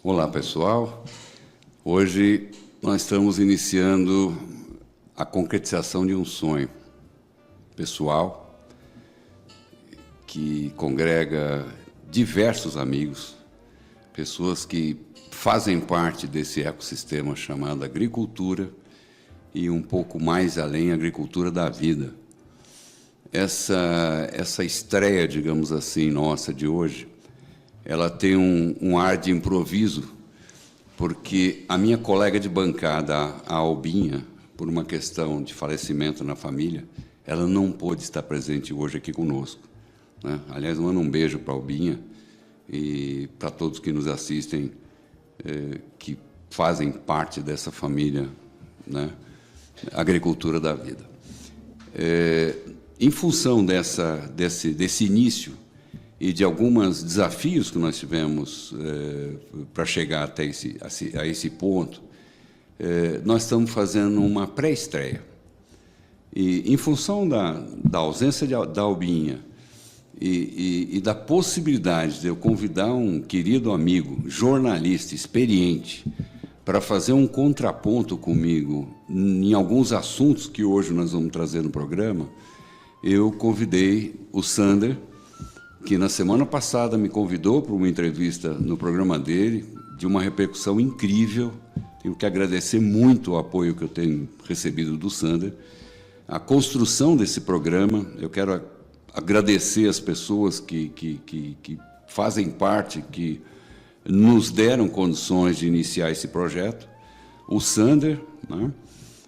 Olá, pessoal. Hoje nós estamos iniciando a concretização de um sonho pessoal que congrega diversos amigos, pessoas que fazem parte desse ecossistema chamado agricultura e um pouco mais além, agricultura da vida. Essa estreia, digamos assim, nossa de hoje, ela tem um ar de improviso, porque a minha colega de bancada, a Albinha, por uma questão de falecimento na família, ela não pôde estar presente hoje aqui conosco, né? Aliás, mando um beijo para a Albinha e para todos que nos assistem, que fazem parte dessa família, né? Agricultura da vida. Em função desse início, e de alguns desafios que nós tivemos para chegar até esse ponto, nós estamos fazendo uma pré-estreia. E, em função da ausência da Albinha e da possibilidade de eu convidar um querido amigo, jornalista, experiente, para fazer um contraponto comigo em alguns assuntos que hoje nós vamos trazer no programa, eu convidei o Sander, que na semana passada me convidou para uma entrevista no programa dele, de uma repercussão incrível. Tenho que agradecer muito o apoio que eu tenho recebido do Sander. A construção desse programa, eu quero agradecer as pessoas que fazem parte, que nos deram condições de iniciar esse projeto. O Sander, né?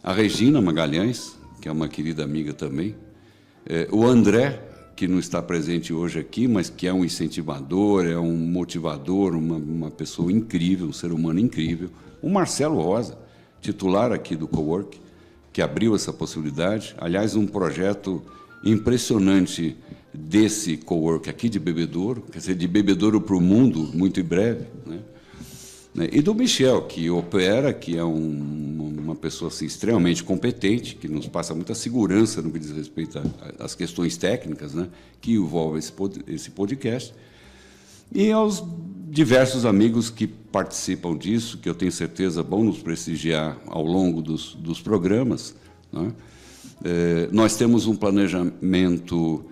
A Regina Magalhães, que é uma querida amiga também, o André, que não está presente hoje aqui, mas que é um incentivador, é um motivador, uma pessoa incrível, um ser humano incrível. O Marcelo Rosa, titular aqui do Cowork, que abriu essa possibilidade. Aliás, um projeto impressionante desse Cowork aqui de Bebedouro, quer dizer, de Bebedouro para o mundo, muito em breve, né? E do Michel, que opera, que é uma pessoa assim, extremamente competente, que nos passa muita segurança no que diz respeito às questões técnicas, né, que envolvem esse podcast, e aos diversos amigos que participam disso, que eu tenho certeza vão nos prestigiar ao longo dos programas, né? Nós temos um planejamento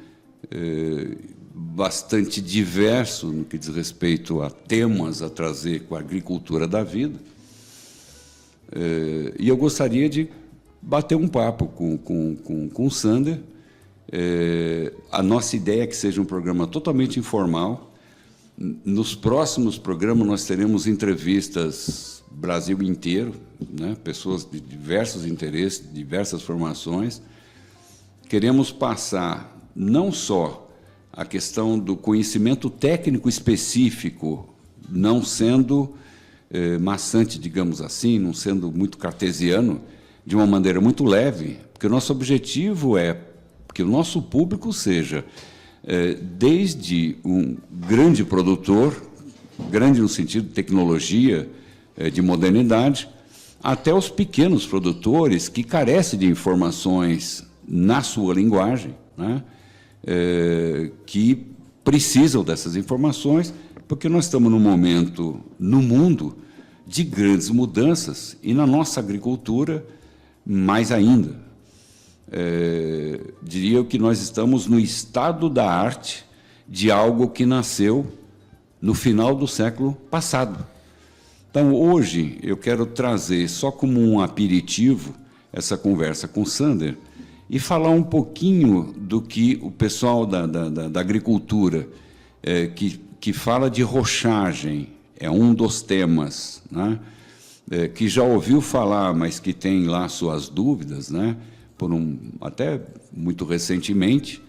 bastante diverso no que diz respeito a temas a trazer com a agricultura da vida. E eu gostaria de bater um papo com o Sander. A nossa ideia é que seja um programa totalmente informal. Nos próximos programas nós teremos entrevistas Brasil inteiro, né? Pessoas de diversos interesses, diversas formações. Queremos passar não só a questão do conhecimento técnico específico, não sendo maçante, digamos assim, não sendo muito cartesiano, de uma maneira muito leve, porque o nosso objetivo é que o nosso público seja desde um grande produtor, grande no sentido de tecnologia, de modernidade, até os pequenos produtores que carecem de informações na sua linguagem, né? Que precisam dessas informações, porque nós estamos num momento, no mundo, de grandes mudanças, e na nossa agricultura, mais ainda. Diria que nós estamos no estado da arte de algo que nasceu no final do século passado. Então, hoje, eu quero trazer, só como um aperitivo, essa conversa com o Sander, e falar um pouquinho do que o pessoal da agricultura, que fala de rochagem, é um dos temas, né? Que já ouviu falar, mas que tem lá suas dúvidas, né? Até muito recentemente,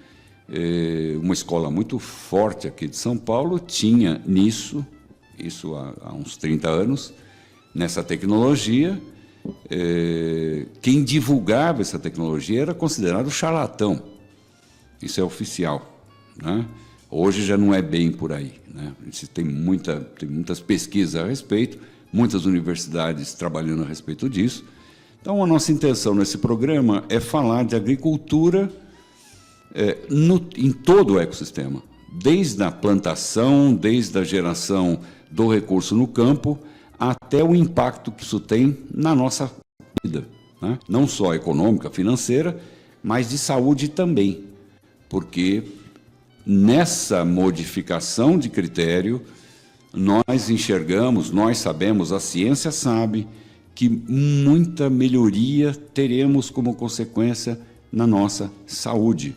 uma escola muito forte aqui de São Paulo tinha isso há uns 30 anos, nessa tecnologia. Quem divulgava essa tecnologia era considerado charlatão. Isso é oficial, né? Hoje já não é bem por aí, né? Tem muitas pesquisas a respeito, muitas universidades trabalhando a respeito disso. Então, a nossa intenção nesse programa é falar de agricultura em todo o ecossistema, desde a plantação, desde a geração do recurso no campo até o impacto que isso tem na nossa vida, né? Não só econômica, financeira, mas de saúde também, porque nessa modificação de critério, nós enxergamos, nós sabemos, a ciência sabe, que muita melhoria teremos como consequência na nossa saúde.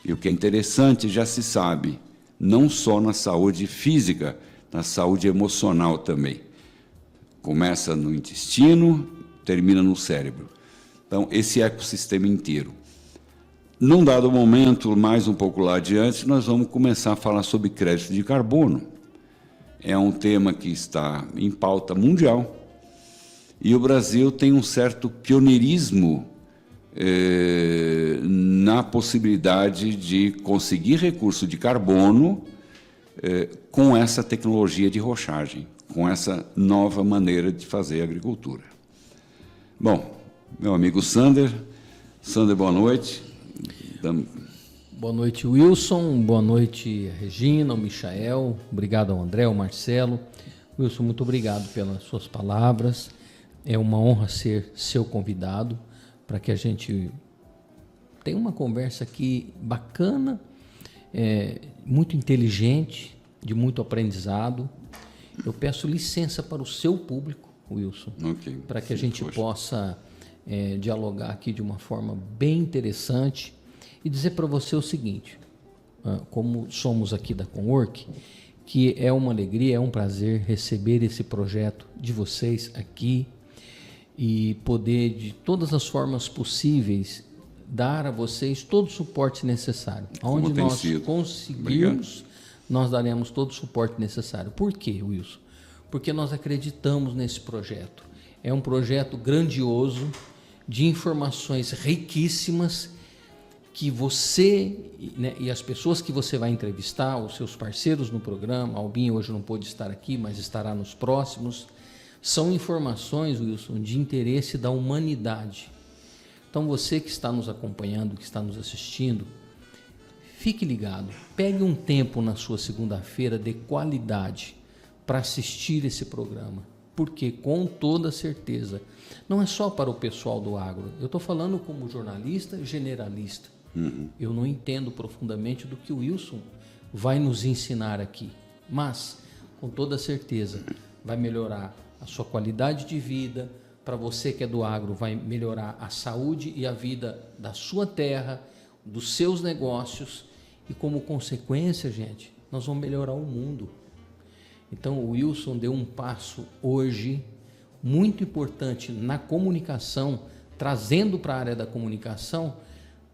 E o que é interessante, já se sabe, não só na saúde física, na saúde emocional também. Começa no intestino, termina no cérebro. Então, esse ecossistema inteiro. Num dado momento, mais um pouco lá adiante, nós vamos começar a falar sobre crédito de carbono. É um tema que está em pauta mundial e o Brasil tem um certo pioneirismo na possibilidade de conseguir recurso de carbono com essa tecnologia de rochagem, com essa nova maneira de fazer agricultura. Bom, meu amigo Sander, boa noite. Boa noite, Wilson. Boa noite, Regina, o Michael. Obrigado ao André, ao Marcelo. Wilson, muito obrigado pelas suas palavras. É uma honra ser seu convidado para que a gente tenha uma conversa aqui bacana, muito inteligente, de muito aprendizado. Eu peço licença para o seu público, Wilson, para que a gente possa dialogar aqui de uma forma bem interessante. E dizer para você o seguinte, como somos aqui da Conwork, que é uma alegria, é um prazer receber esse projeto de vocês aqui e poder, de todas as formas possíveis, dar a vocês todo o suporte necessário. Onde nós conseguirmos, nós daremos todo o suporte necessário. Por quê, Wilson? Porque nós acreditamos nesse projeto. É um projeto grandioso, de informações riquíssimas, que você, né, e as pessoas que você vai entrevistar, os seus parceiros no programa, Albinho hoje não pôde estar aqui, mas estará nos próximos, são informações, Wilson, de interesse da humanidade. Então você que está nos acompanhando, que está nos assistindo, fique ligado, pegue um tempo na sua segunda-feira de qualidade para assistir esse programa, porque com toda certeza, não é só para o pessoal do agro, eu estou falando como jornalista generalista. Eu não entendo profundamente do que o Wilson vai nos ensinar aqui, mas com toda certeza vai melhorar a sua qualidade de vida. Para você que é do agro, vai melhorar a saúde e a vida da sua terra, dos seus negócios e, como consequência, gente, nós vamos melhorar o mundo. Então o Wilson deu um passo hoje muito importante na comunicação, trazendo para a área da comunicação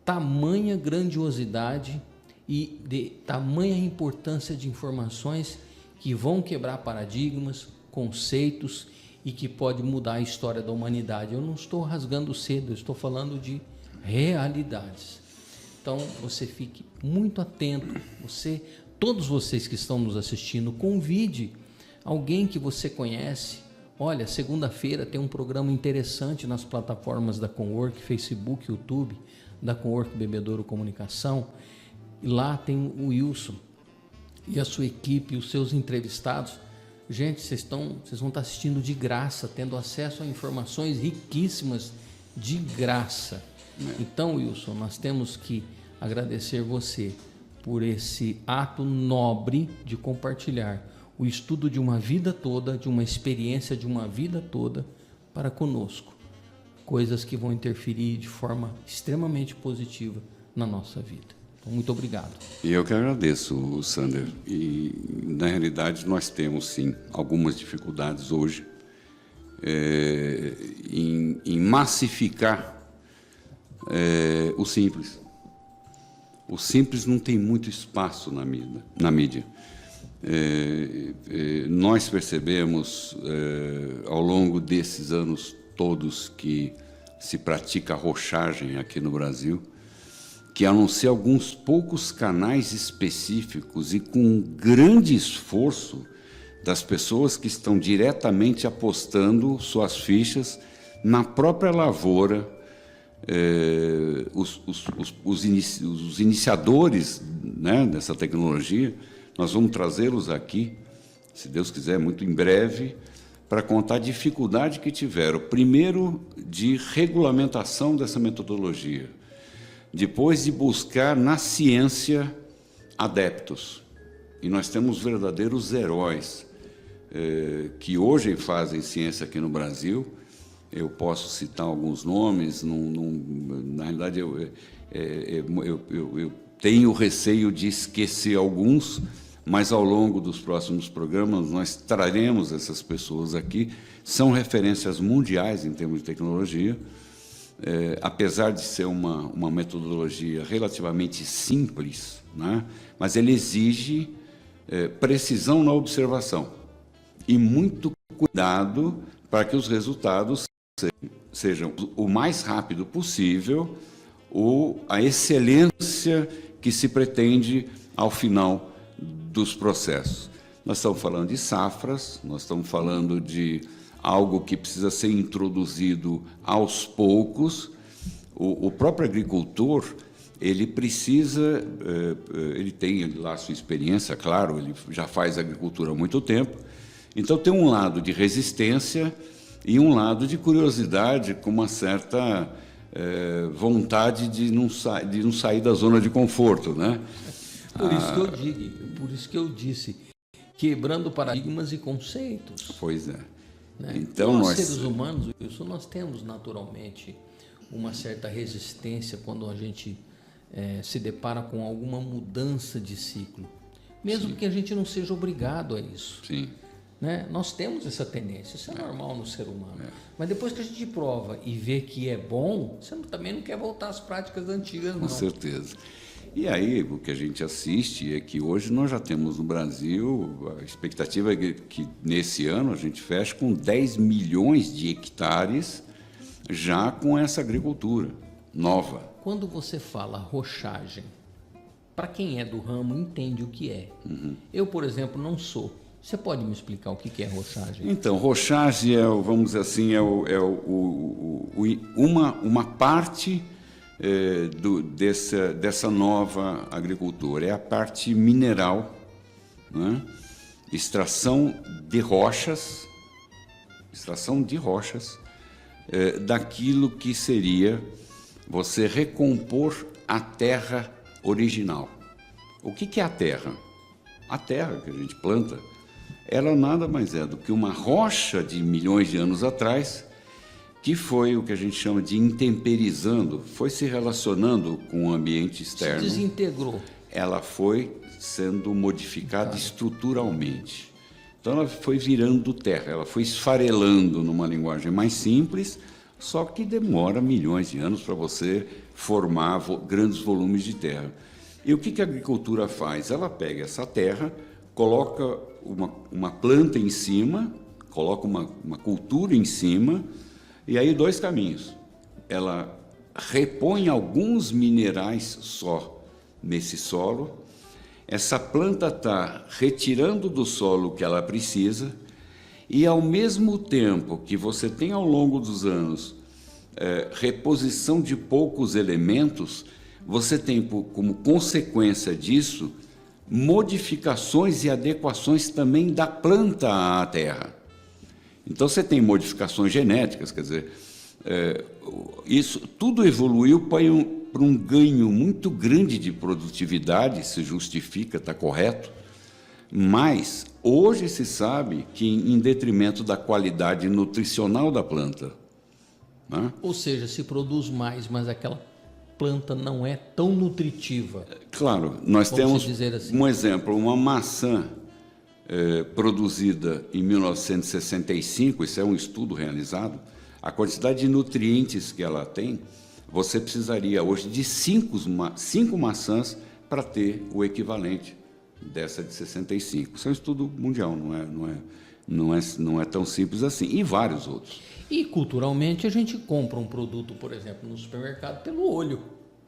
tamanha grandiosidade e de tamanha importância de informações que vão quebrar paradigmas, conceitos e que pode mudar a história da humanidade. Eu não estou rasgando cedo, eu estou falando de realidades. Então você fique muito atento, todos vocês que estão nos assistindo, convide alguém que você conhece. Olha, segunda-feira tem um programa interessante nas plataformas da Conwork, Facebook, YouTube, da Conwork Bebedouro Comunicação. E lá tem o Wilson e a sua equipe, os seus entrevistados. Gente, vocês vão estar assistindo de graça, tendo acesso a informações riquíssimas de graça. Então, Wilson, nós temos que agradecer você por esse ato nobre de compartilhar o estudo de uma vida toda, de uma experiência de uma vida toda para conosco. Coisas que vão interferir de forma extremamente positiva na nossa vida. Então, muito obrigado. E eu que agradeço, Sander. E, na realidade, nós temos, sim, algumas dificuldades hoje em massificar o simples. O simples não tem muito espaço na mídia. Nós percebemos, ao longo desses anos todos que se pratica a rochagem aqui no Brasil, que a não ser alguns poucos canais específicos e com grande esforço das pessoas que estão diretamente apostando suas fichas na própria lavoura, os iniciadores, né, dessa tecnologia, nós vamos trazê-los aqui se Deus quiser, muito em breve, para contar a dificuldade que tiveram. Primeiro, de regulamentação dessa metodologia. Depois, de buscar na ciência adeptos. E nós temos verdadeiros heróis que hoje fazem ciência aqui no Brasil. Eu posso citar alguns nomes, na realidade eu tenho receio de esquecer alguns, mas ao longo dos próximos programas nós traremos essas pessoas aqui. São referências mundiais em termos de tecnologia, apesar de ser uma metodologia relativamente simples, né? Mas ele exige precisão na observação e muito cuidado para que os resultados sejam o mais rápido possível, a excelência que se pretende ao final dos processos. Nós estamos falando de safras, nós estamos falando de algo que precisa ser introduzido aos poucos. O próprio agricultor, ele precisa, ele tem lá a sua experiência, claro, ele já faz agricultura há muito tempo, então tem um lado de resistência e um lado de curiosidade, com uma certa vontade de não sair da zona de conforto, né? Por isso que eu disse, quebrando paradigmas e conceitos. Pois é. Né? Então, nós seres humanos, Wilson, nós temos naturalmente uma certa resistência quando a gente se depara com alguma mudança de ciclo, mesmo que a gente não seja obrigado a isso. Sim. Né? Nós temos essa tendência, isso é normal no ser humano. Mas depois que a gente prova e vê que é bom, você também não quer voltar às práticas antigas, não. Com certeza. E aí, o que a gente assiste é que hoje nós já temos no Brasil, a expectativa é que nesse ano a gente feche com 10 milhões de hectares já com essa agricultura nova. Quando você fala rochagem, para quem é do ramo entende o que é. Eu, por exemplo, não sou. Você pode me explicar o que é rochagem? Então, rochagem vamos dizer assim, uma parte dessa nova agricultura. É a parte mineral, né? Extração de rochas, daquilo que seria você recompor a terra original. O que é a terra? A terra que a gente planta, ela nada mais é do que uma rocha de milhões de anos atrás, que foi o que a gente chama de intemperizando, foi se relacionando com o ambiente externo. Se desintegrou. Ela foi sendo modificada estruturalmente. Então ela foi virando terra, ela foi esfarelando numa linguagem mais simples, só que demora milhões de anos para você formar grandes volumes de terra. E o que a agricultura faz? Ela pega essa terra, coloca uma planta em cima, coloca uma cultura em cima, e aí 2 caminhos. Ela repõe alguns minerais só nesse solo, essa planta está retirando do solo o que ela precisa, e ao mesmo tempo que você tem ao longo dos anos reposição de poucos elementos, você tem como consequência disso modificações e adequações também da planta à terra. Então você tem modificações genéticas, quer dizer, isso tudo evoluiu para um ganho muito grande de produtividade, se justifica, está correto, mas hoje se sabe que em detrimento da qualidade nutricional da planta. Né? Ou seja, se produz mais, mas aquela planta não é tão nutritiva. Claro, nós temos assim, um exemplo, uma maçã produzida em 1965, isso é um estudo realizado, a quantidade de nutrientes que ela tem, você precisaria hoje de 5 maçãs para ter o equivalente dessa de 65. Isso é um estudo mundial, não é tão simples assim, e vários outros. E culturalmente a gente compra um produto, por exemplo, no supermercado pelo olho.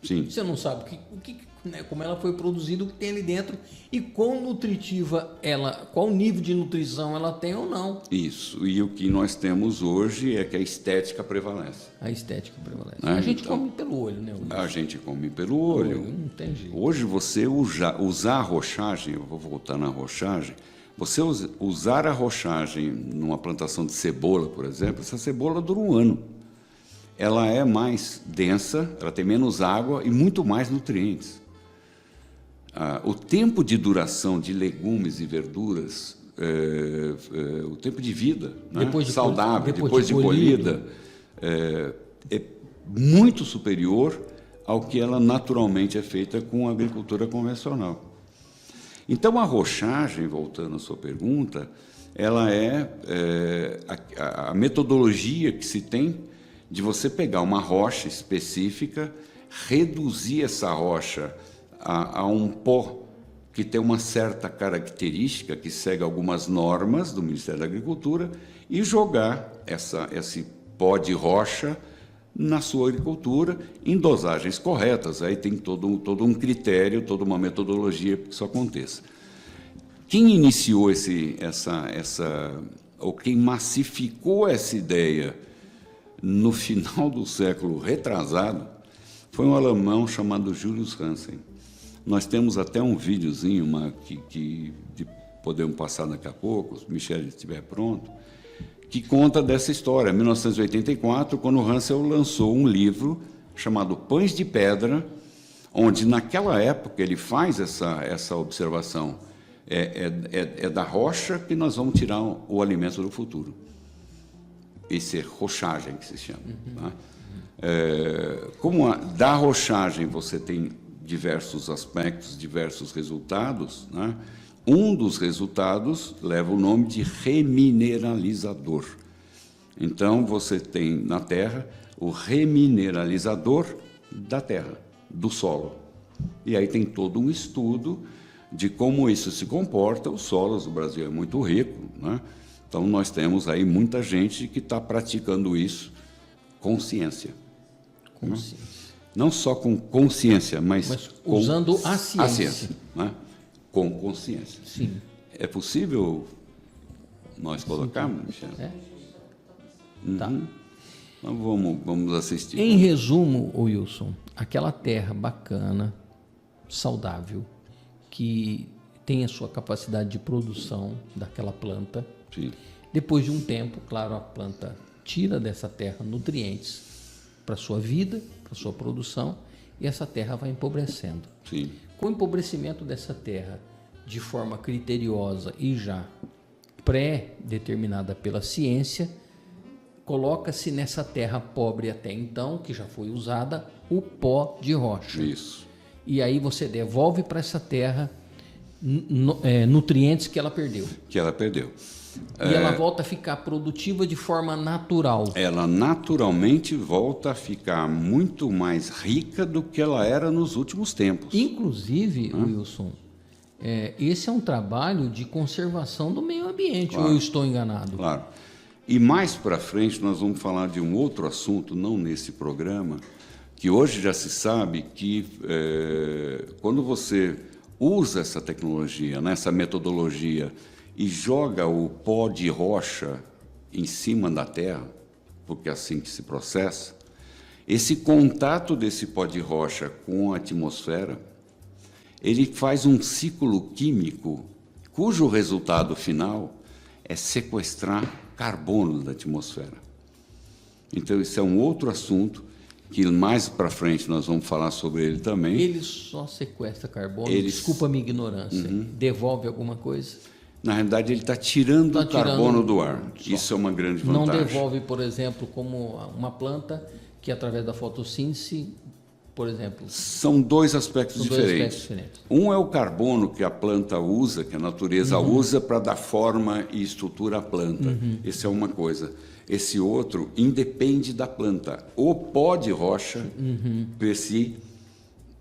Sim. Você não sabe como ela foi produzida, o que tem ali dentro e quão nutritiva qual nível de nutrição ela tem ou não. Isso. E o que nós temos hoje é que a estética prevalece. A estética prevalece. A gente come pelo olho, né? A gente come pelo olho. Não tem jeito. Hoje você usar a rochagem, eu vou voltar na rochagem, Você usar a rochagem numa plantação de cebola, por exemplo, essa cebola dura um ano. Ela é mais densa, ela tem menos água e muito mais nutrientes. O tempo de duração de legumes e verduras, o tempo de vida, né? Saudável, depois de colhida, é muito superior ao que ela naturalmente é feita com a agricultura convencional. Então, a rochagem, voltando à sua pergunta, ela é a metodologia que se tem de você pegar uma rocha específica, reduzir essa rocha a um pó que tem uma certa característica, que segue algumas normas do Ministério da Agricultura, e jogar esse pó de rocha na sua agricultura em dosagens corretas. Aí tem todo um critério, toda uma metodologia para que isso aconteça. Quem iniciou ou quem massificou essa ideia no final do século retrasado foi um alemão chamado Julius Hansen. Nós temos até um videozinho que podemos passar daqui a pouco, se o Michel estiver pronto, que conta dessa história. Em 1984, quando Hansel lançou um livro chamado Pães de Pedra, onde naquela época ele faz essa observação. É da rocha que nós vamos tirar o alimento do futuro. Isso é rochagem que se chama. Tá? Da rochagem você tem diversos aspectos, diversos resultados, né? Um dos resultados leva o nome de remineralizador. Então, você tem na Terra o remineralizador da Terra, do solo. E aí tem todo um estudo de como isso se comporta. Os solos do Brasil é muito rico, né? Então, nós temos aí muita gente que está praticando isso com ciência. Consciência. Não só com consciência, mas usando a ciência. Né? Com consciência. Sim. É possível nós colocarmos, Michel? Tá. Então vamos assistir. Em resumo, Wilson, aquela terra bacana, saudável, que tem a sua capacidade de produção daquela planta. Sim. Depois de um tempo, claro, a planta tira dessa terra nutrientes para a sua vida, para a sua produção, e essa terra vai empobrecendo. Sim. Com o empobrecimento dessa terra de forma criteriosa e já pré-determinada pela ciência, coloca-se nessa terra pobre até então, que já foi usada, o pó de rocha. Isso. E aí você devolve para essa terra nutrientes que ela perdeu. Que ela perdeu. E ela volta a ficar produtiva de forma natural. Ela naturalmente volta a ficar muito mais rica do que ela era nos últimos tempos. Inclusive, Wilson, esse é um trabalho de conservação do meio ambiente, claro. Ou eu estou enganado? Claro. E mais para frente nós vamos falar de um outro assunto, não nesse programa, que hoje já se sabe que quando você usa essa tecnologia, né, essa metodologia, e joga o pó de rocha em cima da terra, porque é assim que se processa, esse contato desse pó de rocha com a atmosfera, ele faz um ciclo químico cujo resultado final é sequestrar carbono da atmosfera. Então, isso é um outro assunto que mais para frente nós vamos falar sobre ele também. Ele só sequestra carbono? Desculpa a minha ignorância. Devolve alguma coisa? Na realidade, ele está tirando o carbono do ar. Só. Isso é uma grande vantagem. Não devolve, por exemplo, como uma planta que, através da fotossíntese, por exemplo... São dois aspectos diferentes. Um é o carbono que a planta usa, que a natureza usa para dar forma e estrutura à planta. Essa é uma coisa. Esse outro independe da planta. O pó de rocha, per si,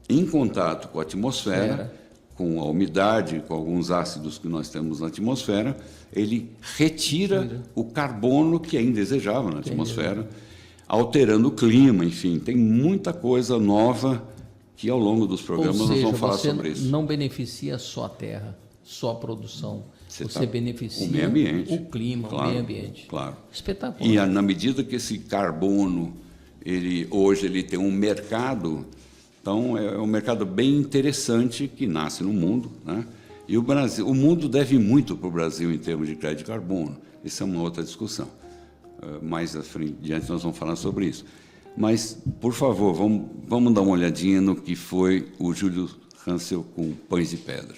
em contato com a atmosfera, com a umidade, com alguns ácidos que nós temos na atmosfera, ele retira o carbono que é indesejável na atmosfera, alterando o clima, enfim, tem muita coisa nova que ao longo dos programas nós vamos falar sobre isso. Não beneficia só a terra, só a produção. Você beneficia o meio ambiente, o clima, claro, o meio ambiente. Claro. Espetacular. E na medida que esse carbono, hoje ele tem um mercado, então é um mercado bem interessante que nasce no mundo, né? E o mundo deve muito para o Brasil em termos de crédito de carbono. Isso é uma outra discussão. Mais adiante nós vamos falar sobre isso. Mas, por favor, vamos dar uma olhadinha no que foi o Júlio Hansel com Pães de Pedra.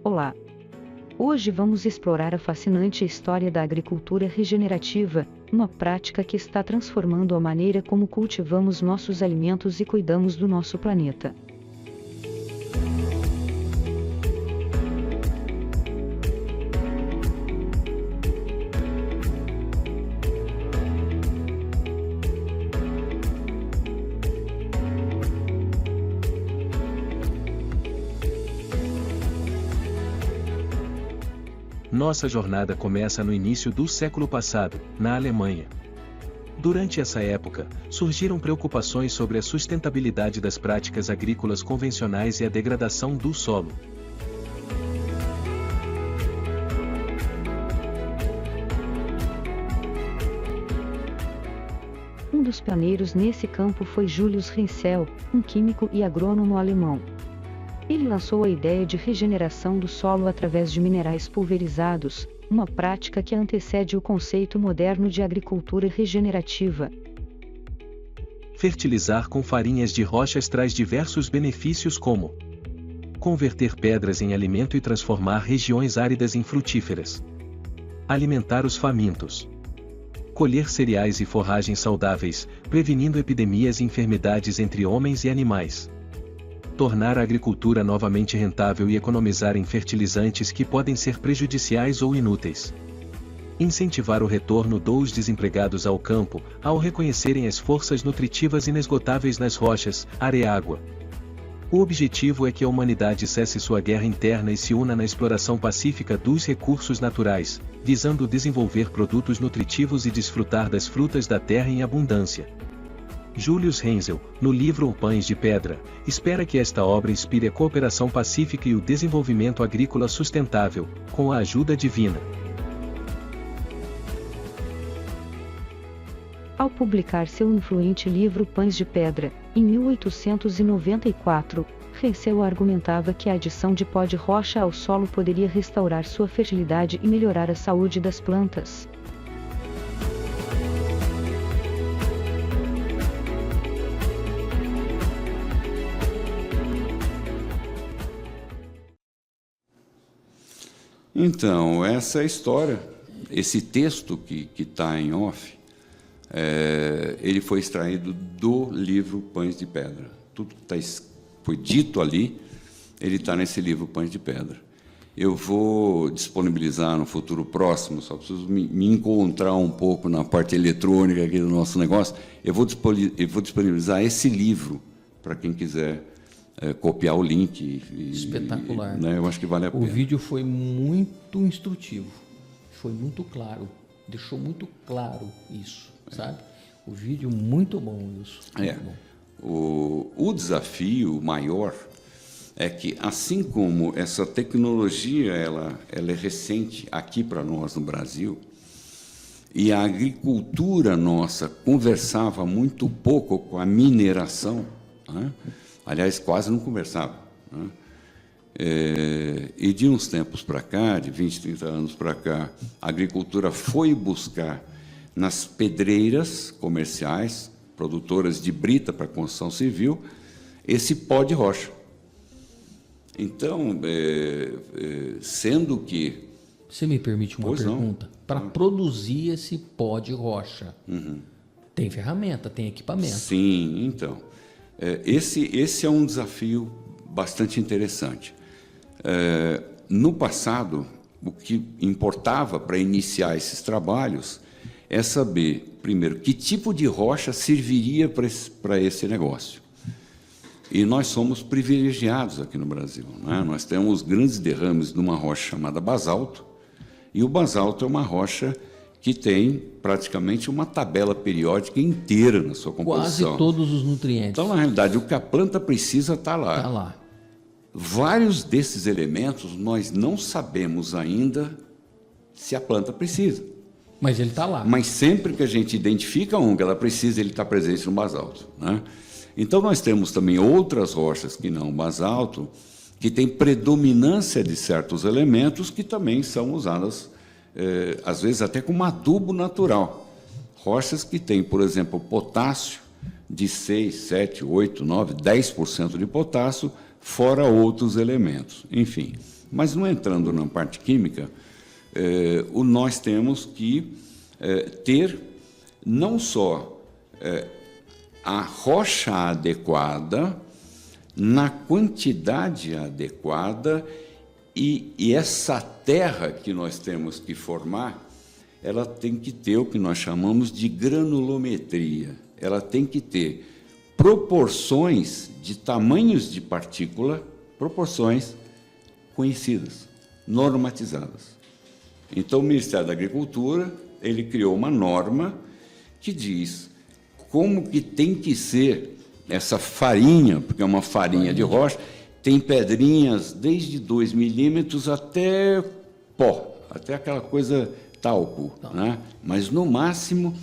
Olá! Hoje vamos explorar a fascinante história da agricultura regenerativa, uma prática que está transformando a maneira como cultivamos nossos alimentos e cuidamos do nosso planeta. Nossa jornada começa no início do século passado, na Alemanha. Durante essa época, surgiram preocupações sobre a sustentabilidade das práticas agrícolas convencionais e a degradação do solo. Um dos pioneiros nesse campo foi Julius Hensel, um químico e agrônomo alemão. Ele lançou a ideia de regeneração do solo através de minerais pulverizados, uma prática que antecede o conceito moderno de agricultura regenerativa. Fertilizar com farinhas de rochas traz diversos benefícios como converter pedras em alimento e transformar regiões áridas em frutíferas. Alimentar os famintos. Colher cereais e forragens saudáveis, prevenindo epidemias e enfermidades entre homens e animais. Tornar a agricultura novamente rentável e economizar em fertilizantes que podem ser prejudiciais ou inúteis. Incentivar o retorno dos desempregados ao campo, ao reconhecerem as forças nutritivas inesgotáveis nas rochas, ar e água. O objetivo é que a humanidade cesse sua guerra interna e se una na exploração pacífica dos recursos naturais, visando desenvolver produtos nutritivos e desfrutar das frutas da terra em abundância. Julius Hansel, no livro Pães de Pedra, espera que esta obra inspire a cooperação pacífica e o desenvolvimento agrícola sustentável, com a ajuda divina. Ao publicar seu influente livro Pães de Pedra, em 1894, Hansel argumentava que a adição de pó de rocha ao solo poderia restaurar sua fertilidade e melhorar a saúde das plantas. Então, essa é a história. Esse texto que está em off, ele foi extraído do livro Pães de Pedra. Tudo que foi dito ali, ele está nesse livro Pães de Pedra. Eu vou disponibilizar no futuro próximo, só preciso me encontrar um pouco na parte eletrônica aqui do nosso negócio. Eu vou disponibilizar esse livro para quem quiser copiar o link. Espetacular. Né, eu acho que vale a pena. O vídeo foi muito instrutivo, foi muito claro, deixou muito claro isso, sabe? O vídeo muito bom, isso. Muito bom. O desafio maior é que, assim como essa tecnologia ela é recente aqui para nós no Brasil, e a agricultura nossa conversava muito pouco com a mineração, né? Aliás, quase não conversava, né? E de uns tempos para cá, de 20, 30 anos para cá, a agricultura foi buscar nas pedreiras comerciais, produtoras de brita para construção civil, esse pó de rocha. Então, sendo que... Você me permite uma pergunta? Para produzir esse pó de rocha, tem ferramenta, tem equipamento? Sim, então. Esse é um desafio bastante interessante. No passado, o que importava para iniciar esses trabalhos é saber, primeiro, que tipo de rocha serviria para esse negócio. E nós somos privilegiados aqui no Brasil, né? Nós temos grandes derrames numa rocha chamada basalto, e o basalto é uma rocha que tem praticamente uma tabela periódica inteira na sua composição. Quase todos os nutrientes. Então, na realidade, o que a planta precisa está lá. Está lá. Vários desses elementos nós não sabemos ainda se a planta precisa. Mas ele está lá. Mas sempre que a gente identifica um que ela precisa, ele está presente no basalto, né? Então, nós temos também outras rochas que não basalto, que têm predominância de certos elementos que também são usadas, às vezes, até como adubo natural. Rochas que têm, por exemplo, potássio de 6, 7, 8, 9, 10% de potássio, fora outros elementos. Enfim, mas não entrando na parte química, nós temos que ter não só a rocha adequada, na quantidade adequada, e essa terra que nós temos que formar, ela tem que ter o que nós chamamos de granulometria. Ela tem que ter proporções de tamanhos de partícula, proporções conhecidas, normatizadas. Então, o Ministério da Agricultura, ele criou uma norma que diz como que tem que ser essa farinha, porque é uma farinha de rocha, tem pedrinhas desde 2 milímetros até pó, até aquela coisa talco, né? Mas, no máximo,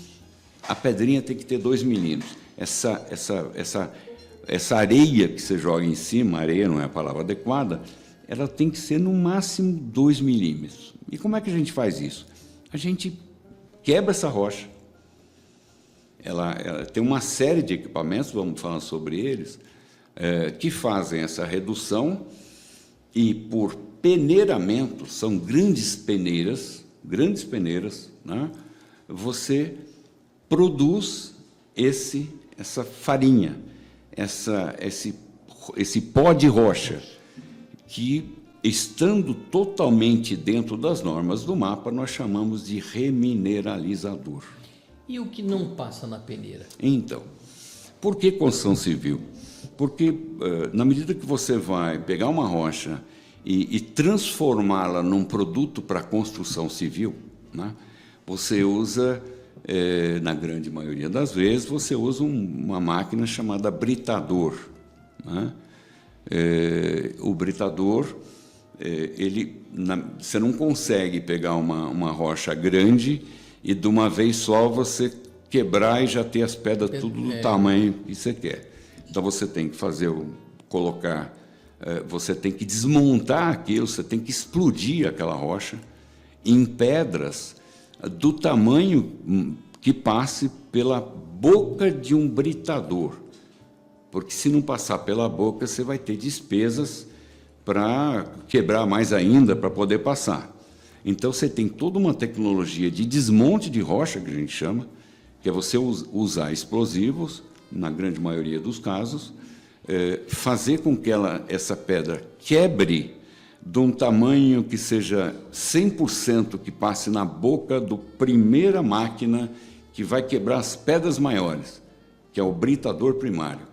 a pedrinha tem que ter 2 milímetros. Essa areia que você joga em cima, areia não é a palavra adequada, ela tem que ser, no máximo, 2 milímetros. E como é que a gente faz isso? A gente quebra essa rocha. Ela tem uma série de equipamentos, vamos falar sobre eles, que fazem essa redução e, por peneiramento, são grandes peneiras, né? Você produz essa farinha, esse pó de rocha, que, estando totalmente dentro das normas do mapa, nós chamamos de remineralizador. E o que não passa na peneira? Então, por que construção civil? Porque, na medida que você vai pegar uma rocha e transformá-la num produto para construção civil, né, você usa, na grande maioria das vezes, você usa uma máquina chamada britador, né? O britador, você não consegue pegar uma rocha grande e, de uma vez só, você quebrar e já ter as pedras tudo do tamanho que você quer. Então, você tem que você tem que desmontar aquilo, você tem que explodir aquela rocha em pedras do tamanho que passe pela boca de um britador. Porque, se não passar pela boca, você vai ter despesas para quebrar mais ainda, para poder passar. Então, você tem toda uma tecnologia de desmonte de rocha, que a gente chama, que é você usar explosivos, na grande maioria dos casos, fazer com que essa pedra quebre de um tamanho que seja 100% que passe na boca da primeira máquina que vai quebrar as pedras maiores, que é o britador primário.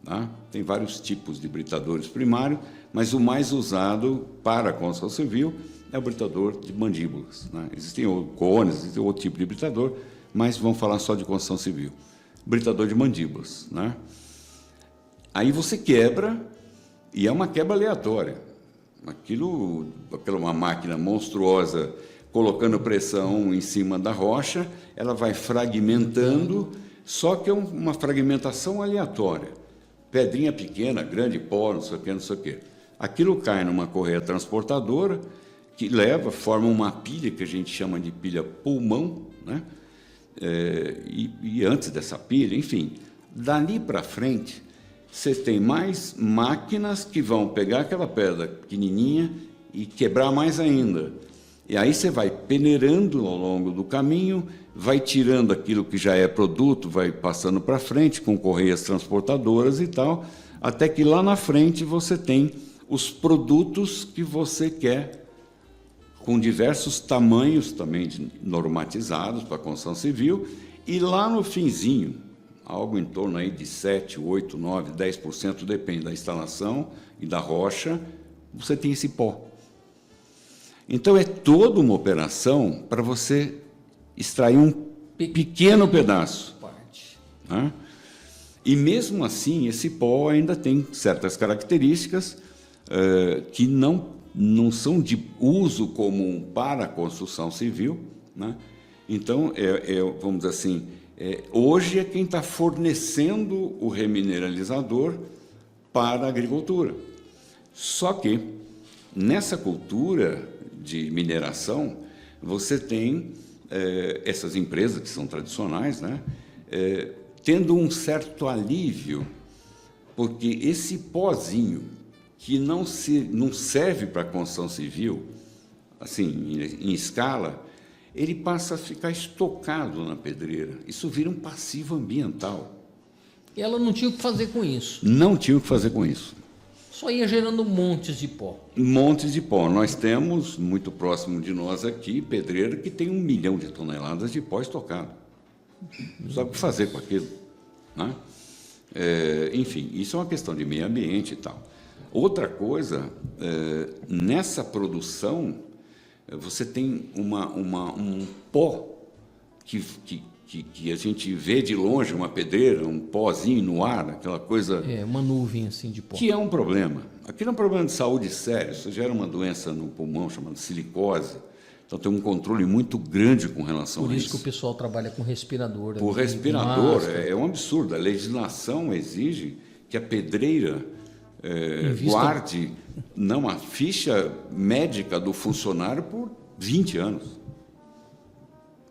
Tá? Tem vários tipos de britadores primários, mas o mais usado para a construção civil é o britador de mandíbulas, né? Existem cones, existe outro tipo de britador, mas vamos falar só de construção civil. Britador de mandíbulas, né? Aí você quebra, e é uma quebra aleatória. Uma máquina monstruosa colocando pressão em cima da rocha, ela vai fragmentando, só que é uma fragmentação aleatória. Pedrinha pequena, grande, pó, não sei o quê, não sei o quê. Aquilo cai numa correia transportadora, que forma uma pilha, que a gente chama de pilha pulmão, né? E antes dessa pilha, enfim, dali para frente, você tem mais máquinas que vão pegar aquela pedra pequenininha e quebrar mais ainda. E aí você vai peneirando ao longo do caminho, vai tirando aquilo que já é produto, vai passando para frente com correias transportadoras e tal, até que lá na frente você tem os produtos que você quer, com diversos tamanhos também normatizados para a construção civil, e lá no finzinho, algo em torno aí de 7, 8, 9, 10%, depende da instalação e da rocha, você tem esse pó. Então, é toda uma operação para você extrair um pequeno pedaço. Né? E, mesmo assim, esse pó ainda tem certas características que não são de uso comum para a construção civil, né? Então, vamos dizer assim, hoje é quem está fornecendo o remineralizador para a agricultura. Só que, nessa cultura de mineração, você tem essas empresas que são tradicionais, né, tendo um certo alívio, porque esse pozinho que não serve para a construção civil, assim, em escala, ele passa a ficar estocado na pedreira. Isso vira um passivo ambiental. E ela não tinha o que fazer com isso. Não tinha o que fazer com isso. Só ia gerando montes de pó. Montes de pó. Nós temos, muito próximo de nós aqui, pedreira que tem 1 milhão de toneladas de pó estocado. Não sabe o que fazer com aquilo, né? Enfim, isso é uma questão de meio ambiente e tal. Outra coisa, nessa produção, você tem um pó que a gente vê de longe, uma pedreira, um pozinho no ar, aquela coisa... uma nuvem assim de pó. Que é um problema. Aquilo é um problema de saúde sério. Isso gera uma doença no pulmão chamada silicose. Então, tem um controle muito grande com relação a isso. Por isso que o pessoal trabalha com respirador. O respirador é um absurdo. A legislação exige que a pedreira guarde a ficha médica do funcionário por 20 anos.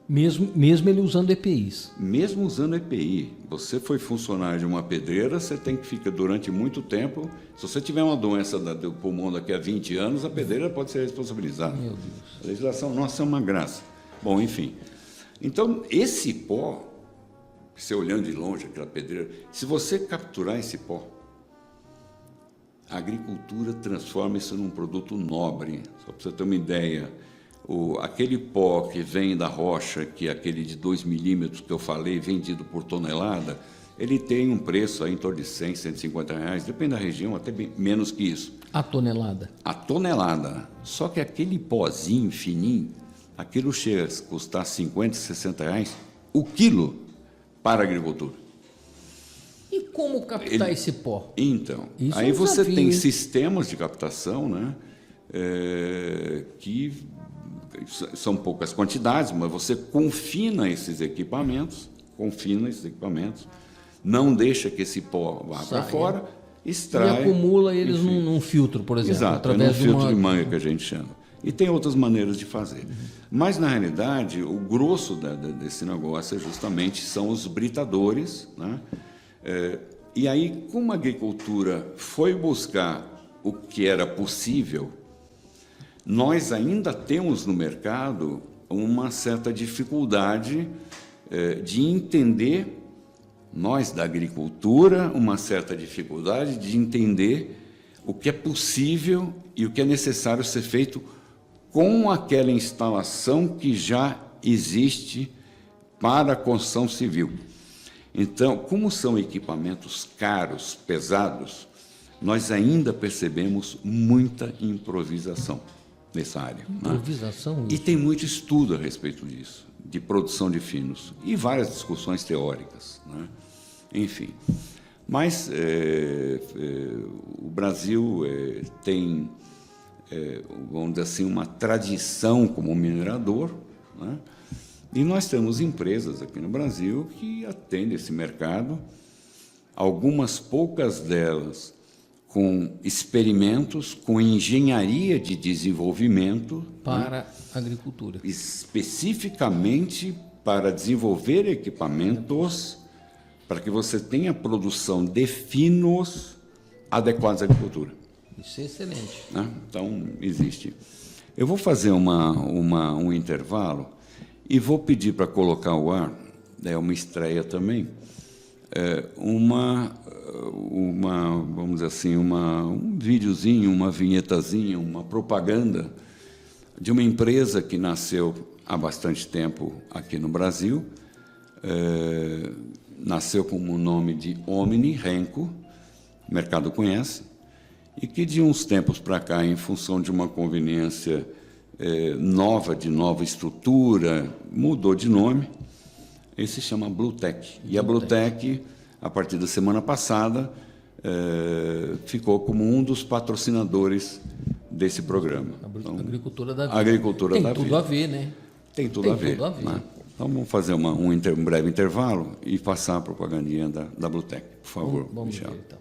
Mesmo ele usando EPIs. Mesmo usando EPI. Você foi funcionário de uma pedreira, você tem que ficar durante muito tempo. Se você tiver uma doença do pulmão daqui a 20 anos, a pedreira pode ser responsabilizada. Meu Deus. A legislação nossa é uma graça. Bom, enfim. Então, esse pó, você olhando de longe aquela pedreira, se você capturar esse pó, a agricultura transforma isso num produto nobre. Só para você ter uma ideia, aquele pó que vem da rocha, que é aquele de 2 milímetros que eu falei, vendido por tonelada, ele tem um preço aí em torno de 100, 150 reais, depende da região, até bem, menos que isso. A tonelada? A tonelada. Só que aquele pozinho fininho, aquilo chega a custar 50, 60 reais o quilo para a agricultura. E como captar esse pó? Então, isso aí você desafio, tem sistemas de captação, né, que são poucas quantidades, mas você confina esses equipamentos, não deixa que esse pó vá para fora, extrai... E acumula eles num filtro, por exemplo. Exato, através num filtro de manga que a gente chama. E tem outras maneiras de fazer. Mas, na realidade, o grosso desse negócio justamente são os britadores, né? E aí, como a agricultura foi buscar o que era possível, nós ainda temos no mercado uma certa dificuldade de entender, nós da agricultura, uma certa dificuldade de entender o que é possível e o que é necessário ser feito com aquela instalação que já existe para a construção civil. Então, como são equipamentos caros, pesados, nós ainda percebemos muita improvisação nessa área. Improvisação? Né? E tem muito estudo a respeito disso, de produção de finos, e várias discussões teóricas, né? Enfim. Mas o Brasil tem, vamos dizer assim, uma tradição como minerador, né? E nós temos empresas aqui no Brasil que atendem esse mercado, algumas poucas delas com experimentos, com engenharia de desenvolvimento para a agricultura, especificamente para desenvolver equipamentos para que você tenha produção de finos adequados à agricultura. Isso é excelente. Né? Então, existe. Eu vou fazer um intervalo e vou pedir para colocar ao ar, é uma estreia também, vamos dizer assim, um videozinho, uma vinhetazinha, uma propaganda de uma empresa que nasceu há bastante tempo aqui no Brasil, nasceu com o nome de Omni Renco, o mercado conhece, e que de uns tempos para cá, em função de uma conveniência nova estrutura, mudou de nome, ele se chama Bluetech. E a Bluetech, a partir da semana passada, ficou como um dos patrocinadores desse programa. Agricultura da vida. Agricultura da vida. Tem tudo a ver, né? Tem tudo a ver. Né? Então, vamos fazer um breve intervalo e passar a propagandinha da Bluetech. Por favor, vamos Michel. ver, então.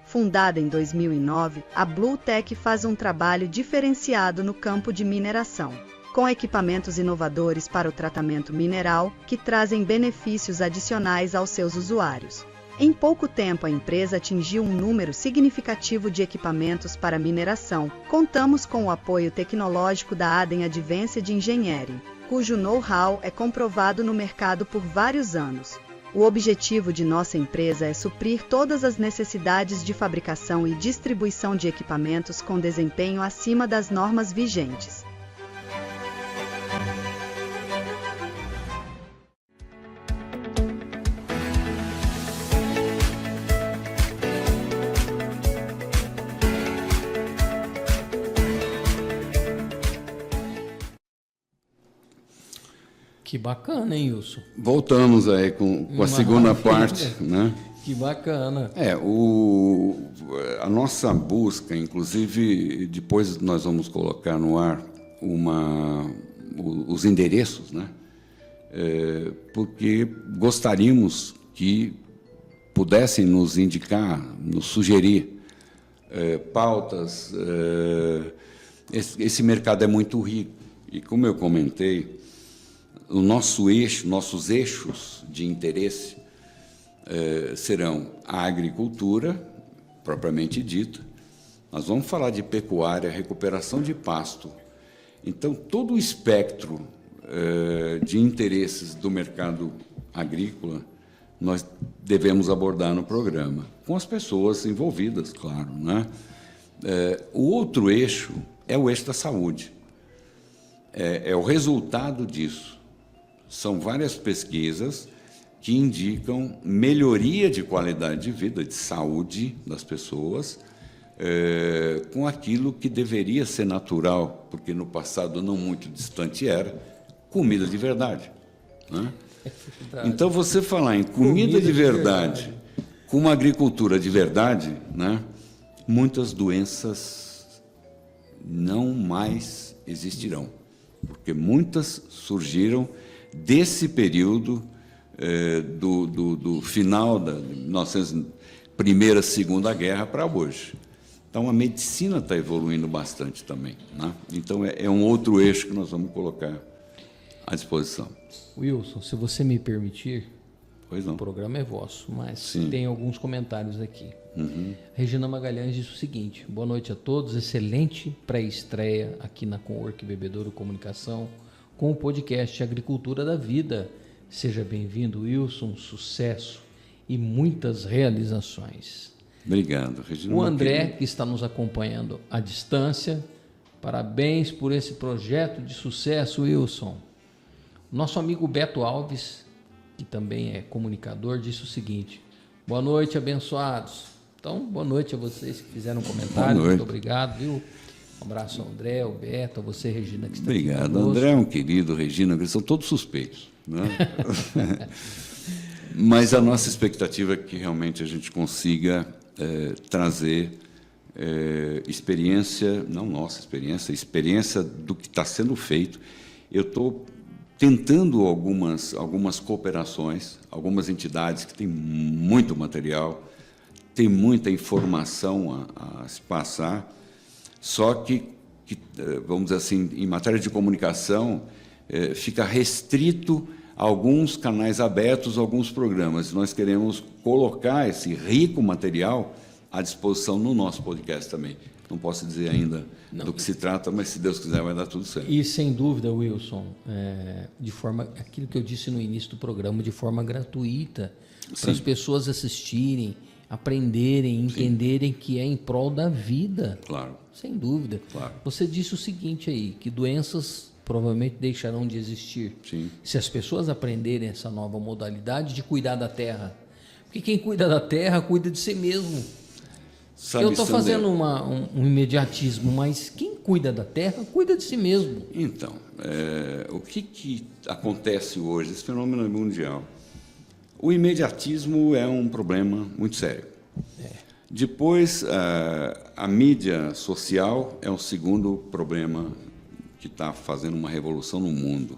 Fundada em 2009, a Bluetech faz um trabalho diferenciado no campo de mineração, com equipamentos inovadores para o tratamento mineral que trazem benefícios adicionais aos seus usuários. Em pouco tempo, a empresa atingiu um número significativo de equipamentos para mineração. Contamos com o apoio tecnológico da Adem Advanced Engineering, cujo know-how é comprovado no mercado por vários anos. O objetivo de nossa empresa é suprir todas as necessidades de fabricação e distribuição de equipamentos com desempenho acima das normas vigentes. Que bacana, hein, Wilson? Voltamos aí com a segunda parte, né? Que bacana. A nossa busca, inclusive, depois nós vamos colocar no ar os endereços, né? Porque gostaríamos que pudessem nos indicar, nos sugerir pautas. Esse mercado é muito rico e, como eu comentei, nossos eixos de interesse serão a agricultura, propriamente dita. Nós vamos falar de pecuária, recuperação de pasto. Então, todo o espectro de interesses do mercado agrícola nós devemos abordar no programa, com as pessoas envolvidas, claro, né? O outro eixo é o eixo da saúde. É o resultado disso. São várias pesquisas que indicam melhoria de qualidade de vida, de saúde das pessoas, com aquilo que deveria ser natural, porque no passado não muito distante era, comida de verdade, né? Então, você falar em comida de verdade, com uma agricultura de verdade, né, muitas doenças não mais existirão, porque muitas surgiram desse período do final da Primeira, Segunda Guerra para hoje. Então, a medicina está evoluindo bastante também, né? Então, é um outro eixo que nós vamos colocar à disposição. Wilson, se você me permitir, pois não. O programa é vosso, mas Sim. Tem alguns comentários aqui. Uhum. Regina Magalhães disse o seguinte: boa noite a todos, excelente pré-estreia aqui na Cowork Bebedouro Comunicação com o podcast Agricultura da Vida. Seja bem-vindo, Wilson, sucesso e muitas realizações. Obrigado, Regina. O André, que está nos acompanhando à distância, parabéns por esse projeto de sucesso, Wilson. Nosso amigo Beto Alves, que também é comunicador, disse o seguinte: boa noite, abençoados. Então, boa noite a vocês que fizeram um comentário, muito obrigado, viu? Um abraço ao André, ao Beto, a você, Regina, que está obrigado. Aqui conosco. André é um querido, Regina, eles são todos suspeitos, né? Mas a nossa expectativa é que realmente a gente consiga trazer experiência, não nossa experiência do que está sendo feito. Eu estou tentando algumas cooperações, algumas entidades que têm muito material, tem muita informação a se passar, só que, vamos dizer assim, em matéria de comunicação, fica restrito a alguns canais abertos, alguns programas. Nós queremos colocar esse rico material à disposição no nosso podcast também. Não posso dizer ainda do que se trata, mas se Deus quiser vai dar tudo certo. E sem dúvida, Wilson, aquilo que eu disse no início do programa, de forma gratuita, para as pessoas assistirem, aprenderem, entenderem que é em prol da vida. Claro. Sem dúvida. Claro. Você disse o seguinte aí, que doenças provavelmente deixarão de existir. Sim. Se as pessoas aprenderem essa nova modalidade de cuidar da terra. Porque quem cuida da terra, cuida de si mesmo. Sabe, eu estou fazendo um imediatismo, mas quem cuida da terra, cuida de si mesmo. Então, o que acontece hoje? Esse fenômeno é mundial. O imediatismo é um problema muito sério. Depois, a mídia social é o segundo problema que está fazendo uma revolução no mundo.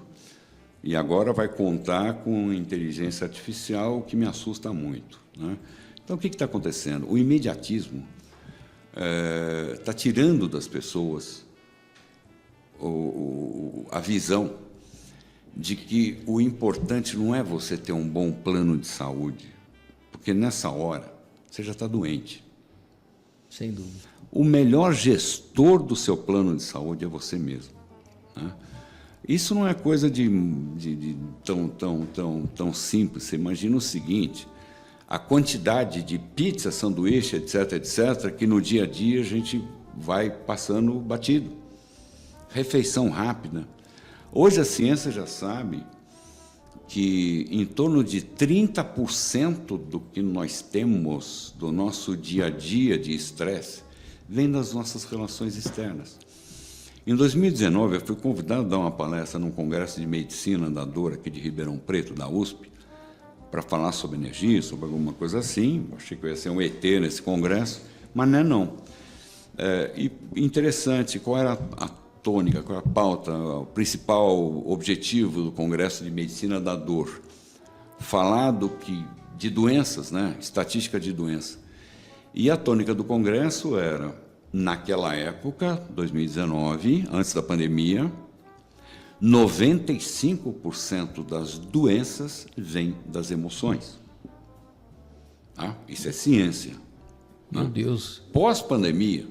E agora vai contar com inteligência artificial, o que me assusta muito, né? Então, o que está acontecendo? O imediatismo está tirando das pessoas a visão de que o importante não é você ter um bom plano de saúde, porque nessa hora você já está doente. Sem dúvida. O melhor gestor do seu plano de saúde é você mesmo, né? Isso não é coisa tão simples. Você imagina o seguinte: a quantidade de pizza, sanduíche, etc., que no dia a dia a gente vai passando batido. Refeição rápida. Hoje a ciência já sabe que em torno de 30% do que nós temos do nosso dia a dia de estresse vem das nossas relações externas. Em 2019, eu fui convidado a dar uma palestra num congresso de medicina da dor aqui de Ribeirão Preto, da USP, para falar sobre energia, sobre alguma coisa assim. Achei que eu ia ser um ET nesse congresso, mas não. E interessante, qual era a tônica, qual era a pauta, o principal objetivo do Congresso de Medicina da Dor? Falar de doenças, né? Estatística de doença. E a tônica do congresso era, naquela época, 2019, antes da pandemia, 95% das doenças vêm das emoções. Tá? Isso é ciência. Meu Deus. Pós-pandemia,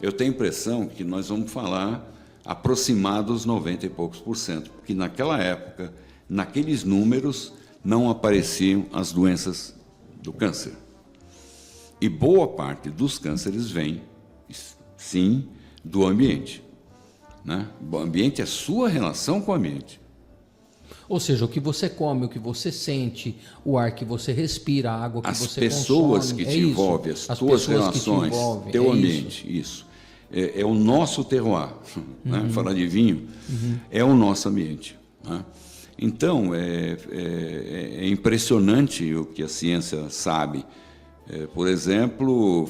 eu tenho a impressão que nós vamos falar aproximados 90 e poucos %, porque naquela época, naqueles números, não apareciam as doenças do câncer. E boa parte dos cânceres vem, sim, do ambiente, né? O ambiente é sua relação com o ambiente. Ou seja, o que você come, o que você sente, o ar que você respira, a água que você consome. As pessoas que te envolvem, as tuas relações, teu ambiente, isso. É o nosso terroir, né? Falar de vinho, é o nosso ambiente, né? Então, é impressionante o que a ciência sabe. Por exemplo,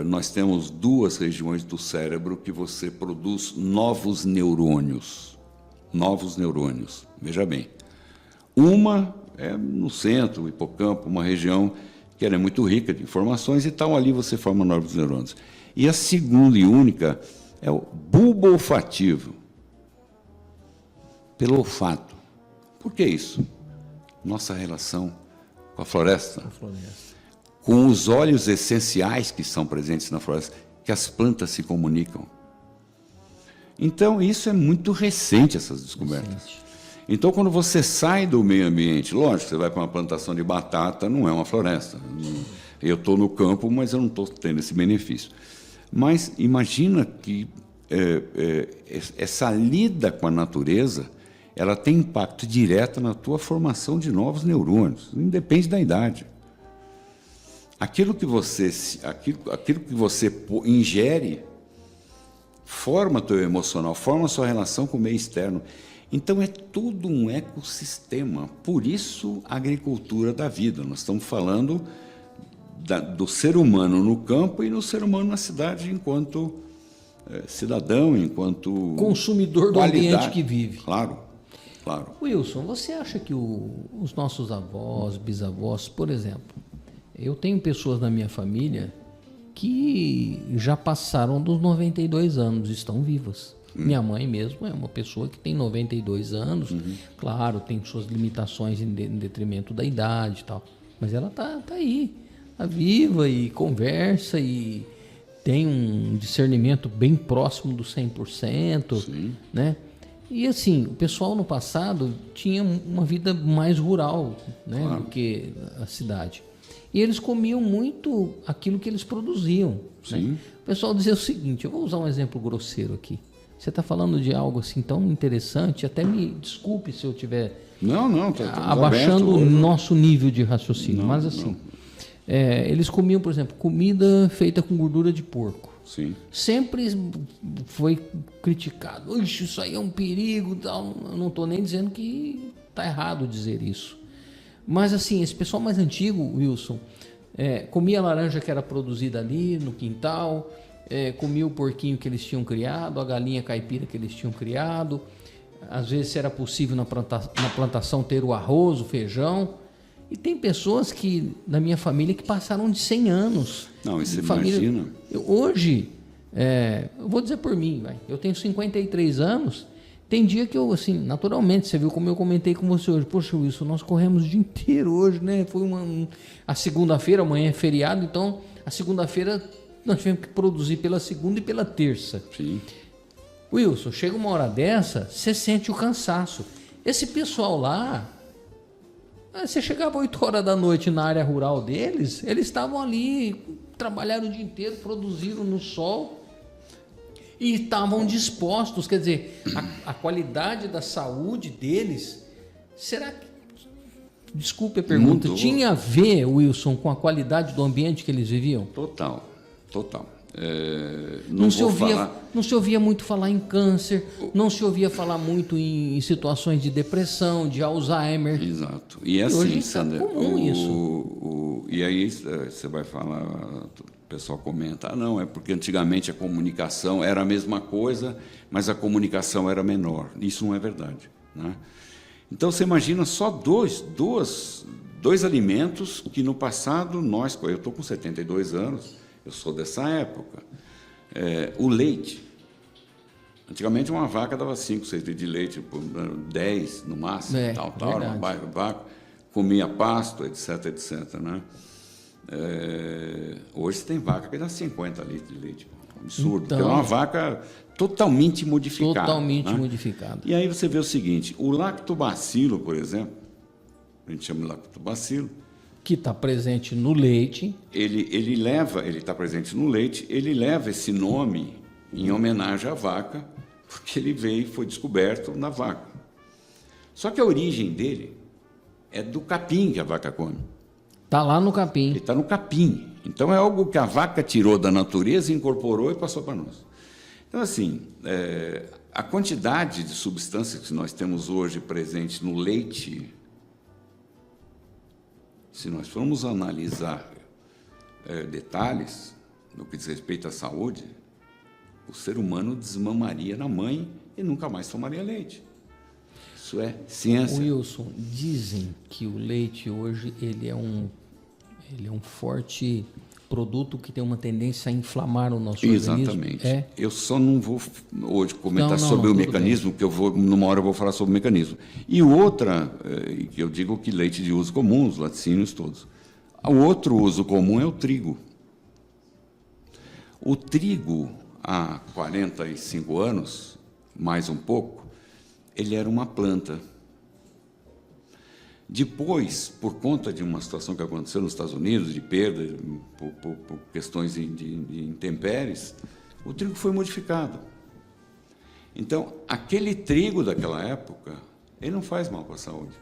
nós temos 2 regiões do cérebro que você produz novos neurônios. Novos neurônios, veja bem. Uma é no centro, o hipocampo, uma região que ela é muito rica de informações e tal, ali você forma novos neurônios. E a segunda e única é o bulbo olfativo, pelo olfato. Por que isso? Nossa relação com a floresta. Com os óleos essenciais que são presentes na floresta, que as plantas se comunicam. Então, isso é muito recente, essas descobertas. Então, quando você sai do meio ambiente, lógico, você vai para uma plantação de batata, não é uma floresta. Eu estou no campo, mas eu não estou tendo esse benefício. Mas imagina que essa lida com a natureza, ela tem impacto direto na tua formação de novos neurônios, independe da idade. Aquilo que você ingere forma teu emocional, forma sua relação com o meio externo. Então é tudo um ecossistema. Por isso a agricultura da vida. Nós estamos falando do ser humano no campo e no ser humano na cidade enquanto cidadão, enquanto consumidor do ambiente que vive. Claro, claro. Wilson, você acha que os nossos avós, bisavós, por exemplo, eu tenho pessoas na minha família que já passaram dos 92 anos, estão vivas. Minha mãe mesmo é uma pessoa que tem 92 anos, claro, tem suas limitações em detrimento da idade e tal, mas ela tá aí, tá viva e conversa e tem um discernimento bem próximo do 100%, né? E assim, o pessoal no passado tinha uma vida mais rural, né, claro, do que a cidade. E eles comiam muito aquilo que eles produziam. Sim. Né? O pessoal dizia o seguinte, eu vou usar um exemplo grosseiro aqui. Você está falando de algo assim tão interessante, até me desculpe se eu estiver abaixando o nosso nível de raciocínio, mas assim, eles comiam, por exemplo, comida feita com gordura de porco. Sim. Sempre foi criticado. Ixi, isso aí é um perigo. Tal. Eu não estou nem dizendo que está errado dizer isso. Mas assim, esse pessoal mais antigo, Wilson, comia a laranja que era produzida ali no quintal, comia o porquinho que eles tinham criado, a galinha caipira que eles tinham criado. Às vezes, se era possível na plantação ter o arroz, o feijão. E tem pessoas da minha família que passaram de 100 anos. Não, e você imagina? Hoje, eu vou dizer por mim, eu tenho 53 anos, tem dia que eu, assim, naturalmente, você viu como eu comentei com você hoje, poxa, Wilson, nós corremos o dia inteiro hoje, né? Foi a segunda-feira, amanhã é feriado, então a segunda-feira nós tivemos que produzir pela segunda e pela terça. Sim. Wilson, chega uma hora dessa, você sente o cansaço. Esse pessoal lá, você chegava 8 horas da noite na área rural deles, eles estavam ali, trabalharam o dia inteiro, produziram no sol e estavam dispostos. Quer dizer, a qualidade da saúde deles, será que, desculpe a pergunta, Mudou. tinha a ver, Wilson, com a qualidade do ambiente que eles viviam? Total. Não se ouvia muito falar em câncer, não se ouvia falar muito em situações de depressão, de Alzheimer. Exato. E assim, Sandra, comum isso. E aí você vai falar, o pessoal comenta, não, é porque antigamente a comunicação era a mesma coisa, mas a comunicação era menor. Isso não é verdade, né? Então você imagina só dois alimentos que no passado eu estou com 72 anos, eu sou dessa época. O leite. Antigamente uma vaca dava 5, 6 litros de leite, 10 no máximo, uma vaca, comia pasto, etc, né? Hoje tem vaca que dá 50 litros de leite. Absurdo. Então, é uma vaca totalmente modificada. Totalmente, né? modificada. E aí você vê o seguinte, o lactobacilo, por exemplo, a gente chama de lactobacilo, que está presente no leite. Ele está presente no leite, ele leva esse nome em homenagem à vaca, porque ele foi descoberto na vaca. Só que a origem dele é do capim que a vaca come. Está lá no capim. Ele está no capim. Então é algo que a vaca tirou da natureza, incorporou e passou para nós. Então, assim, a quantidade de substâncias que nós temos hoje presente no leite, se nós formos analisar detalhes no que diz respeito à saúde, o ser humano desmamaria na mãe e nunca mais tomaria leite. Isso é ciência. Wilson, dizem que o leite hoje ele é um forte produto que tem uma tendência a inflamar o nosso organismo. Exatamente. Eu só não vou hoje comentar sobre o mecanismo, porque numa hora eu vou falar sobre o mecanismo. E outra, que eu digo que leite de uso comum, os laticínios todos. O outro uso comum é o trigo. O trigo, há 45 anos, mais um pouco, ele era uma planta. Depois, por conta de uma situação que aconteceu nos Estados Unidos, de perda, por questões de intempéries, o trigo foi modificado. Então, aquele trigo daquela época, ele não faz mal para a saúde.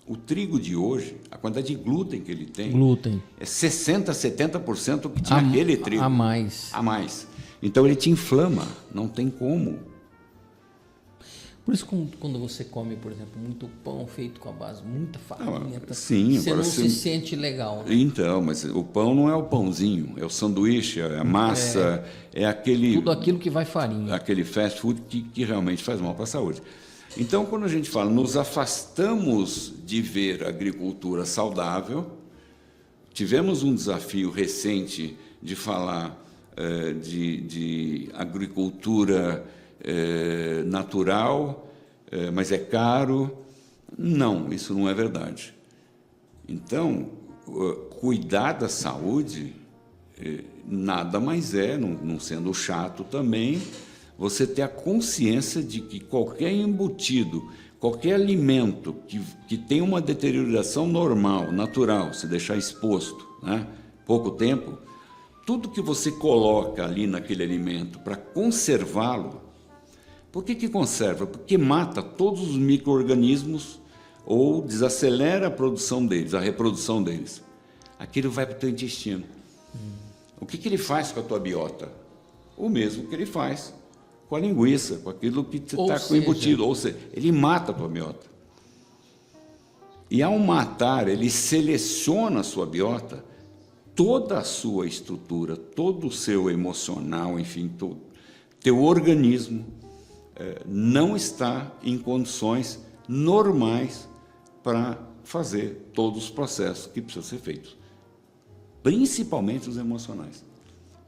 O trigo de hoje, a quantidade de glúten que ele tem, é 60%, 70% que tinha aquele trigo. A mais. Então, ele te inflama, não tem como. Por isso, quando você come, por exemplo, muito pão feito com a base, muita farinha, sim, você não se sente legal. Né? Então, mas o pão não é o pãozinho, é o sanduíche, é a massa, é aquele... Tudo aquilo que vai farinha. Aquele fast food que realmente faz mal para a saúde. Então, quando a gente fala, nos afastamos de ver a agricultura saudável, tivemos um desafio recente de falar de agricultura natural, mas é caro. Não, isso não é verdade. Então, cuidar da saúde nada mais não sendo chato também, você ter a consciência de que qualquer embutido, qualquer alimento que tem uma deterioração normal, natural, se deixar exposto, né, pouco tempo, tudo que você coloca ali naquele alimento para conservá-lo. Por que conserva? Porque mata todos os micro-organismos ou desacelera a produção deles, a reprodução deles. Aquilo vai para o teu intestino. O que ele faz com a tua biota? O mesmo que ele faz com a linguiça, com aquilo que está embutido. Ou seja, ele mata a tua biota. E ao matar, ele seleciona a sua biota, toda a sua estrutura, todo o seu emocional, enfim, todo teu organismo não está em condições normais para fazer todos os processos que precisam ser feitos, principalmente os emocionais,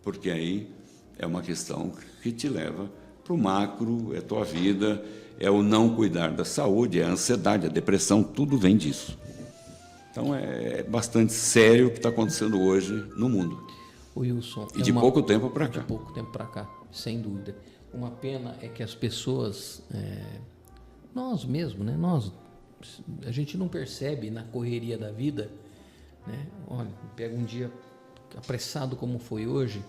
porque aí é uma questão que te leva para o macro, é tua vida, é o não cuidar da saúde, é a ansiedade, a depressão, tudo vem disso. Então é bastante sério o que está acontecendo hoje no mundo. Wilson, E de pouco tempo para cá. De pouco tempo para cá, sem dúvida. Uma pena é que as pessoas, nós mesmos, né? A gente não percebe na correria da vida, né? Olha, pega um dia apressado como foi hoje,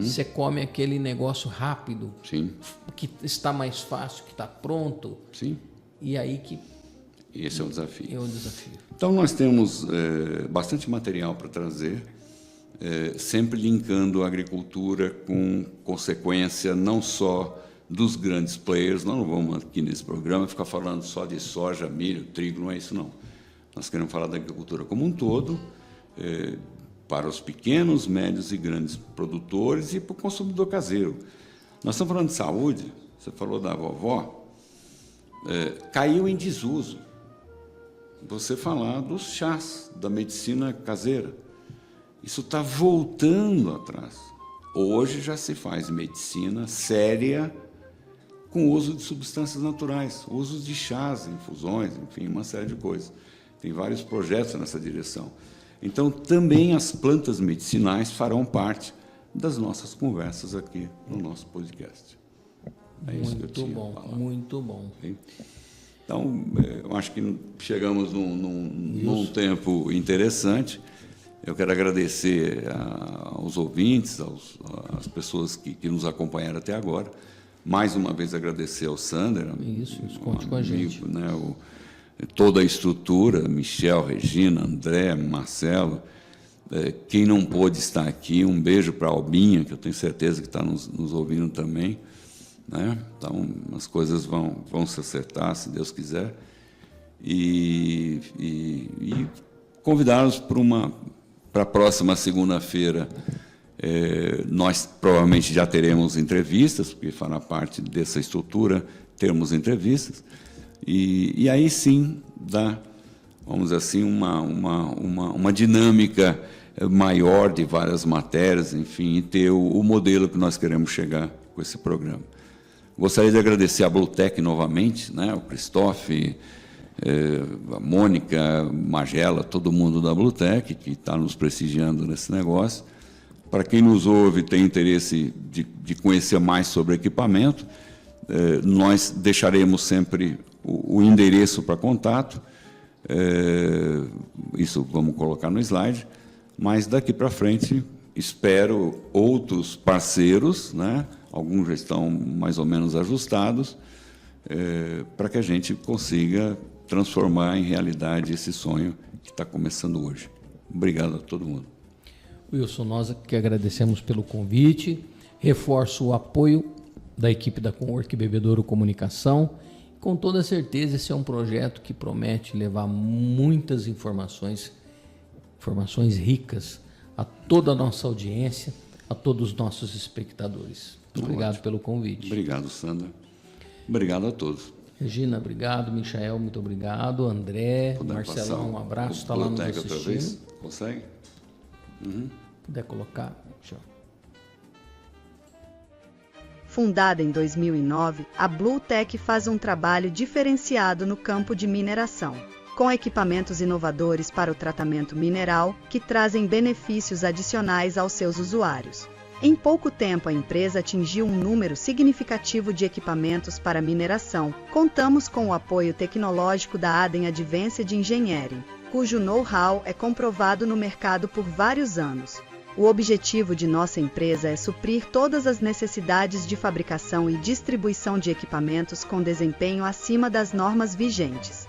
você come aquele negócio rápido, Sim. que está mais fácil, que está pronto, Sim. e aí que Esse é o desafio. é o desafio. Então, nós temos bastante material para trazer, sempre linkando a agricultura com consequência não só dos grandes players. Nós não vamos aqui nesse programa ficar falando só de soja, milho, trigo, não é isso não. Nós queremos falar da agricultura como um todo, para os pequenos, médios e grandes produtores e para o consumidor caseiro. Nós estamos falando de saúde, você falou da vovó, caiu em desuso você falar dos chás, da medicina caseira. Isso está voltando atrás. Hoje já se faz medicina séria com o uso de substâncias naturais, uso de chás, infusões, enfim, uma série de coisas. Tem vários projetos nessa direção. Então, também as plantas medicinais farão parte das nossas conversas aqui no nosso podcast. É isso que eu tinha a falar. Muito bom. Então, eu acho que chegamos num tempo interessante. Eu quero agradecer aos ouvintes, às pessoas que nos acompanharam até agora. Mais uma vez agradecer ao Sander, conte com a gente. Né, toda a estrutura, Michel, Regina, André, Marcelo. Quem não pôde estar aqui, um beijo para a Albinha, que eu tenho certeza que está nos ouvindo também. Né? Então, as coisas vão se acertar, se Deus quiser. E convidá-los para a próxima segunda-feira. Nós provavelmente já teremos entrevistas, porque fará parte dessa estrutura, termos entrevistas. E aí sim dá, vamos dizer assim, uma dinâmica maior de várias matérias, enfim, e ter o modelo que nós queremos chegar com esse programa. Gostaria de agradecer a Bluetech novamente, né, o Christophe, a Mônica, Magela, todo mundo da Bluetech que está nos prestigiando nesse negócio. Para quem nos ouve e tem interesse de conhecer mais sobre equipamento, nós deixaremos sempre o endereço para contato, isso vamos colocar no slide, mas daqui para frente espero outros parceiros, né? Alguns já estão mais ou menos ajustados, para que a gente consiga transformar em realidade esse sonho que está começando hoje. Obrigado a todo mundo. Wilson, nós que agradecemos pelo convite, reforço o apoio da equipe da Cowork Bebedouro Comunicação. Com toda certeza, esse é um projeto que promete levar muitas informações ricas a toda a nossa audiência, a todos os nossos espectadores. Muito obrigado pelo convite. Obrigado, Sandra. Obrigado a todos. Regina, obrigado. Michael, muito obrigado. André, Marcelão, um abraço. Está lá nos assistindo. Outra vez? Consegue? Puder colocar. Tchau. Fundada em 2009, a Bluetech faz um trabalho diferenciado no campo de mineração, com equipamentos inovadores para o tratamento mineral que trazem benefícios adicionais aos seus usuários. Em pouco tempo, a empresa atingiu um número significativo de equipamentos para mineração. Contamos com o apoio tecnológico da Adem Advanced Engineering, cujo know-how é comprovado no mercado por vários anos. O objetivo de nossa empresa é suprir todas as necessidades de fabricação e distribuição de equipamentos com desempenho acima das normas vigentes.